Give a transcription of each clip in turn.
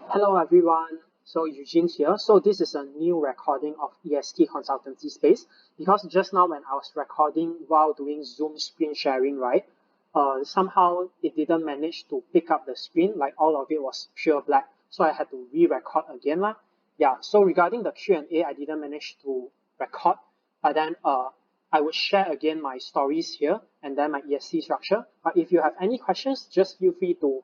Hello everyone, so Eugene here. So this is a new recording of EST Consultancy Space because just now when I was recording while doing Zoom screen sharing, right, somehow it didn't manage to pick up the screen, like all of it was pure black. So I had to re-record again lah. Yeah, so regarding the Q&A, I didn't manage to record, but then I would share again my stories here and then my EST structure. But if you have any questions, just feel free to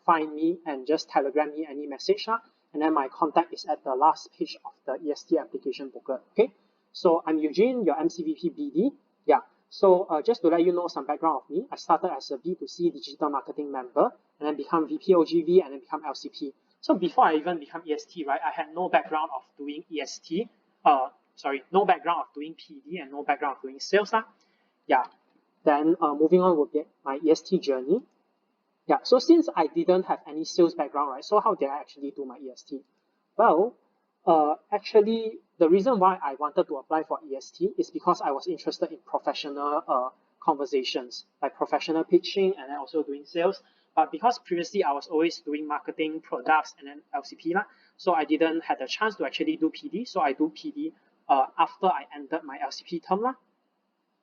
find me and just telegram me any message lah. And then my contact is at the last page of the EST application booklet. Okay, so I'm Eugene, your MCVP BD. Yeah, so just to let you know some background of me, I started as a B2C digital marketing member and then become VP OGV and then become LCP. So before I even become EST, right, I had no background of doing EST. No background of doing PD and no background of doing sales lah. Yeah, then moving on would be my EST journey. Yeah, so since I didn't have any sales background, right, so how did I actually do my EST? Well, actually, the reason why I wanted to apply for EST is because I was interested in professional conversations, like professional pitching and then also doing sales. But because previously I was always doing marketing products and then LCP, lah, so I didn't have the chance to actually do PD. So I do PD after I ended my LCP term. Lah.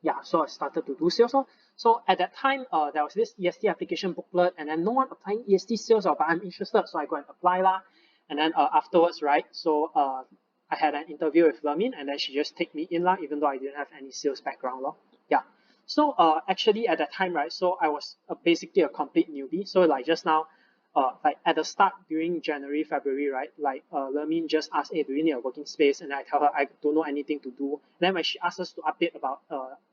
Yeah, so I started to do sales. So at that time, there was this EST application booklet, and then no one applying EST sales, but I'm interested, so I go and apply lah. And then afterwards, right, so I had an interview with Lermin, and then she just take me in lah, even though I didn't have any sales background lah. Yeah. So actually at that time, right, so I was basically a complete newbie. So like just now, like at the start during January, February, right, like Lermin just asked, hey, do you need a working space? And I tell her I don't know anything to do. And then when she asked us to update about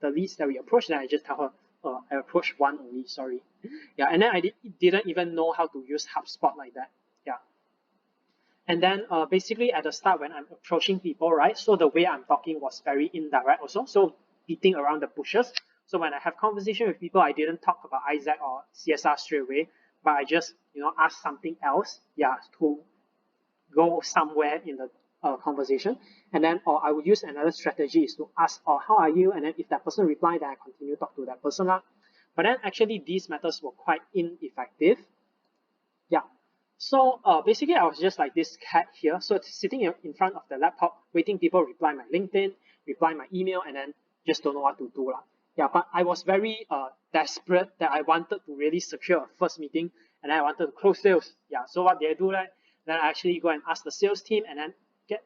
the leads that we approached, then I just tell her I approached one only, sorry. Yeah, and then I didn't even know how to use HubSpot like that. Yeah. And then basically at the start when I'm approaching people, right, so the way I'm talking was very indirect also. So beating around the bushes. So when I have conversation with people, I didn't talk about Isaac or CSR straight away, but I just, ask something else, yeah, to go somewhere in the conversation. And then, or I would use another strategy is to ask, how are you? And then if that person reply, then I continue to talk to that person. But then actually these methods were quite ineffective. Yeah. So basically I was just like this cat here. So sitting in front of the laptop, waiting people reply my LinkedIn, reply my email, and then just don't know what to do. Lah. Yeah, but I was very desperate that I wanted to really secure a first meeting and then I wanted to close sales. Yeah, so what did I do? Right? Then I actually go and ask the sales team and then get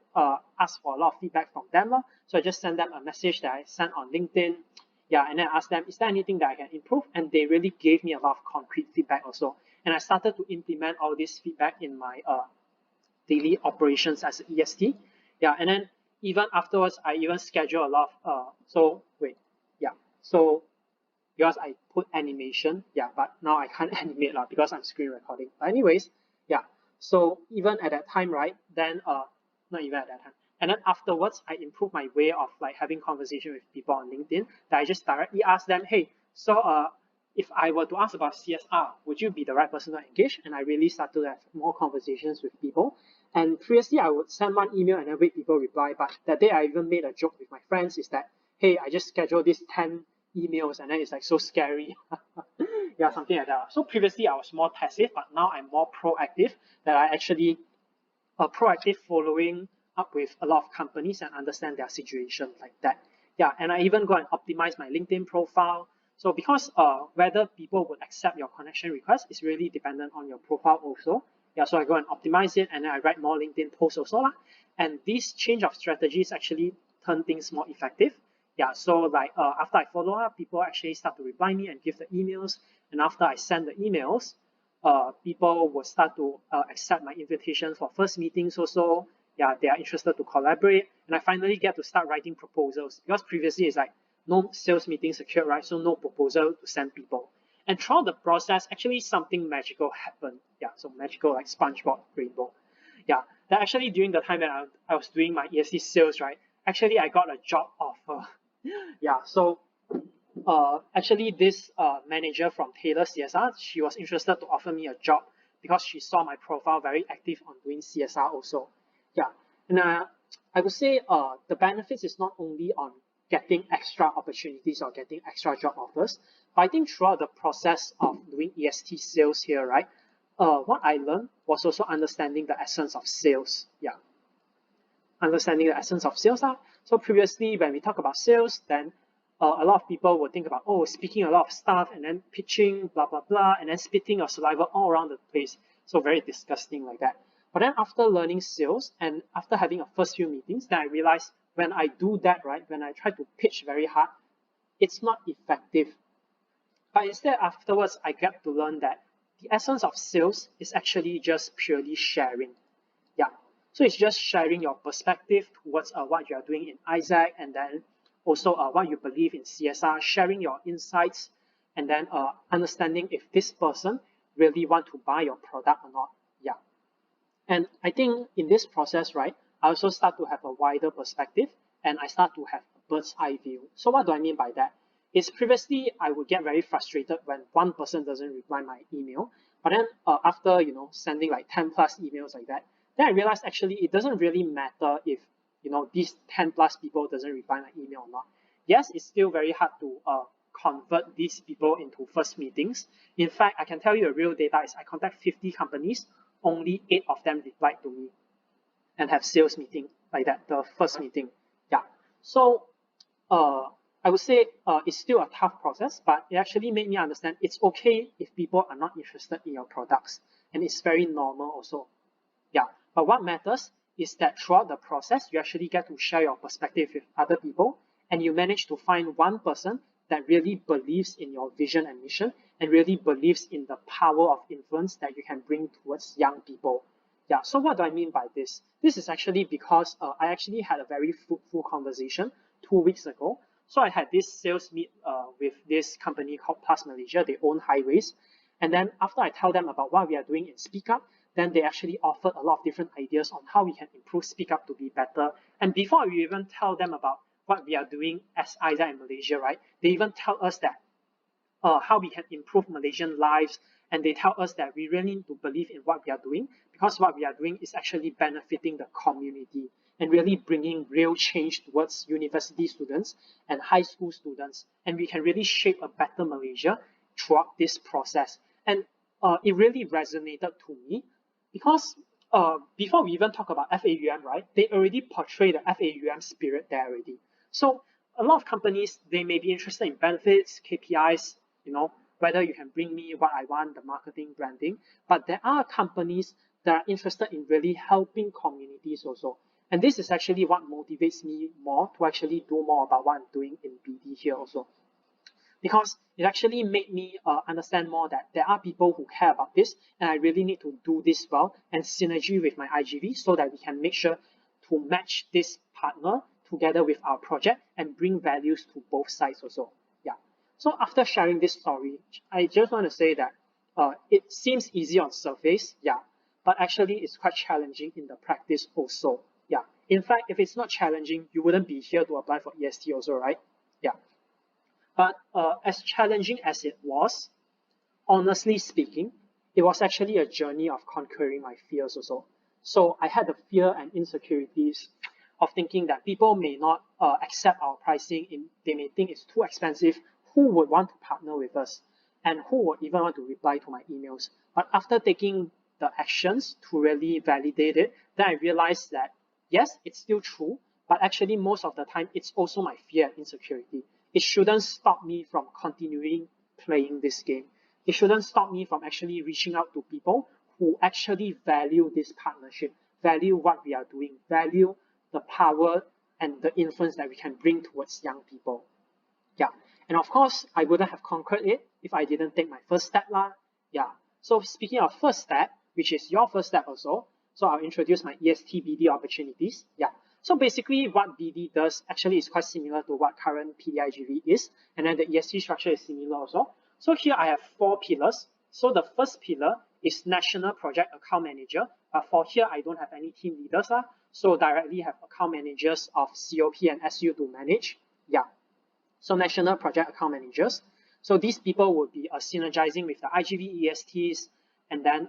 ask for a lot of feedback from them. So I just send them a message that I sent on LinkedIn. Yeah, and then I asked them, is there anything that I can improve? And they really gave me a lot of concrete feedback also. And I started to implement all this feedback in my daily operations as an EST. Yeah, and then even afterwards, I even schedule a lot of, so because I put animation, yeah, but now I can't animate lah because I'm screen recording. But anyways, yeah, so even at that time, right, then, not even at that time, and then afterwards, I improved my way of like having conversation with people on LinkedIn that I just directly ask them, hey, so if I were to ask about CSR, would you be the right person to engage? And I really started to have more conversations with people. And previously, I would send one email and then wait people reply. But that day, I even made a joke with my friends is that, hey, I just scheduled this 10 emails and then it's like so scary. Yeah, something like that. So previously, I was more passive, but now I'm more proactive that I actually proactive following up with a lot of companies and understand their situation like that. Yeah, and I even go and optimize my LinkedIn profile. So because whether people would accept your connection request is really dependent on your profile also. Yeah, so I go and optimize it and then I write more LinkedIn posts also. And this change of strategies actually turn things more effective. Yeah, so like after I follow up, people actually start to reply me and give the emails. And after I send the emails, people will start to accept my invitations for first meetings also. Yeah, they are interested to collaborate. And I finally get to start writing proposals because previously it's like no sales meeting secured, right? So no proposal to send people. And throughout the process, actually something magical happened. Yeah, so magical like SpongeBob rainbow. Yeah, that actually during the time that I was doing my EST sales, right? Actually, I got a job offer. Yeah, so actually this manager from Taylor CSR, she was interested to offer me a job because she saw my profile very active on doing CSR also. Yeah, and I would say the benefits is not only on getting extra opportunities or getting extra job offers, but I think throughout the process of doing EST sales here, right, what I learned was also understanding the essence of sales. Yeah, understanding the essence of sales. So previously, when we talk about sales, then a lot of people would think about, oh, speaking a lot of stuff and then pitching, blah, blah, blah, and then spitting your saliva all around the place. So very disgusting like that. But then after learning sales and after having a first few meetings, then I realized when I do that, right, when I try to pitch very hard, it's not effective. But instead, afterwards, I get to learn that the essence of sales is actually just purely sharing. Yeah. So it's just sharing your perspective towards what you are doing in Isaac, and then also what you believe in CSR, sharing your insights, and then understanding if this person really want to buy your product or not. Yeah. And I think in this process, right, I also start to have a wider perspective and I start to have a bird's eye view. So what do I mean by that? Is previously I would get very frustrated when one person doesn't reply my email. But then after, sending like 10 plus emails like that, then I realized actually it doesn't really matter if, these 10 plus people doesn't reply my email or not. Yes, it's still very hard to convert these people into first meetings. In fact, I can tell you the real data is I contact 50 companies, only 8 of them replied to me and have sales meeting like that, the first meeting. Yeah. So I would say it's still a tough process, but it actually made me understand it's okay if people are not interested in your products. And it's very normal also. Yeah. But what matters is that throughout the process, you actually get to share your perspective with other people, and you manage to find one person that really believes in your vision and mission and really believes in the power of influence that you can bring towards young people. Yeah, so what do I mean by this? This is actually because I actually had a very fruitful conversation 2 weeks ago. So I had this sales meet with this company called Plus Malaysia. They own highways. And then after I tell them about what we are doing in Speak Up, then they actually offered a lot of different ideas on how we can improve Speak Up to be better. And before we even tell them about what we are doing as ISA in Malaysia, right, they even tell us that how we can improve Malaysian lives, and they tell us that we really need to believe in what we are doing because what we are doing is actually benefiting the community and really bringing real change towards university students and high school students, and we can really shape a better Malaysia throughout this process. And it really resonated to me because before we even talk about FAUM, right, they already portray the FAUM spirit there already. So a lot of companies, they may be interested in benefits, KPIs, whether you can bring me what I want, the marketing, branding. But there are companies that are interested in really helping communities also. And this is actually what motivates me more to actually do more about what I'm doing in BD here also. Because it actually made me understand more that there are people who care about this, and I really need to do this well and synergy with my IGV so that we can make sure to match this partner together with our project and bring values to both sides also. Yeah. So after sharing this story, I just want to say that it seems easy on surface, yeah, but actually it's quite challenging in the practice also. Yeah. In fact, if it's not challenging, you wouldn't be here to apply for EST also, right? Yeah. But as challenging as it was, honestly speaking, it was actually a journey of conquering my fears also. So I had the fear and insecurities of thinking that people may not accept our pricing, they may think it's too expensive. Who would want to partner with us? And who would even want to reply to my emails? But after taking the actions to really validate it, then I realized that yes, it's still true, but actually most of the time it's also my fear and insecurity. It shouldn't stop me from continuing playing this game. It shouldn't stop me from actually reaching out to people who actually value this partnership, value what we are doing, value the power and the influence that we can bring towards young people. Yeah. And of course, I wouldn't have conquered it if I didn't take my first step lah. Yeah. So speaking of first step, which is your first step also, so I'll introduce my EST BD opportunities. Yeah. So basically what BD does actually is quite similar to what current PDIGV is, and then the EST structure is similar also. So here I have 4 pillars. So the first pillar is National Project Account Manager. For here, I don't have any team leaders, so directly have account managers of COP and SU to manage. Yeah. So National Project Account Managers. So these people would be synergizing with the IGV ESTs and then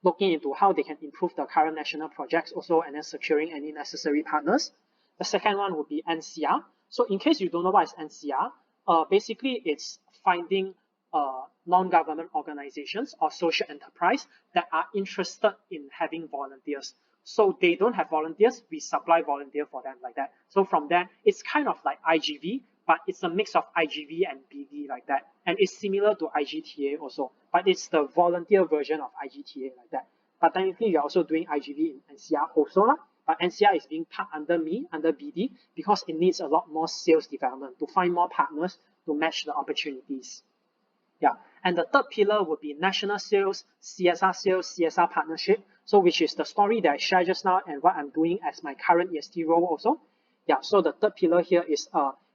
looking into how they can improve the current national projects also, and then securing any necessary partners. The second one would be NCR. So in case you don't know what is NCR, basically it's finding non-government organizations or social enterprise that are interested in having volunteers. So they don't have volunteers, we supply volunteer for them like that. So from there, it's kind of like IGV, but it's a mix of IGV and BD like that. And it's similar to IGTA also, but it's the volunteer version of IGTA like that. But technically, you're also doing IGV in NCR also, but NCR is being part under me, under BD, because it needs a lot more sales development to find more partners to match the opportunities. Yeah, and the third pillar would be national sales, CSR partnership. So which is the story that I shared just now and what I'm doing as my current EST role also. Yeah, so the third pillar here is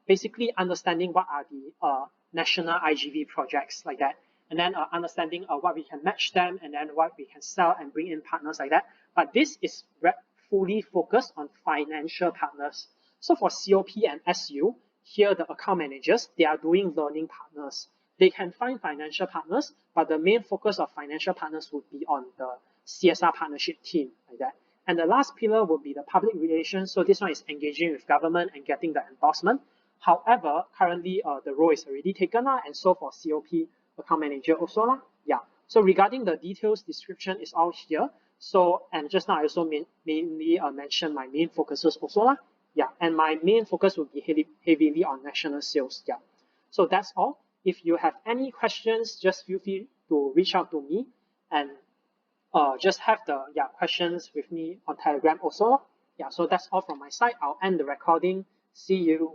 basically understanding what are the national IGV projects like that, and then understanding what we can match them, and then what we can sell and bring in partners like that. But this is fully focused on financial partners. So for COP and SU, here the account managers, they are doing learning partners. They can find financial partners, but the main focus of financial partners would be on the CSR partnership team like that. And the last pillar would be the public relations. So this one is engaging with government and getting the endorsement. However, currently the role is already taken, and so for COP account manager also. Yeah. So regarding the details, description is all here. So, and just now I also mainly mentioned my main focuses also. Yeah, and my main focus will be heavily on national sales. Yeah. So that's all. If you have any questions, just feel free to reach out to me, and just have the questions with me on Telegram also. Yeah, so that's all from my side. I'll end the recording. See you.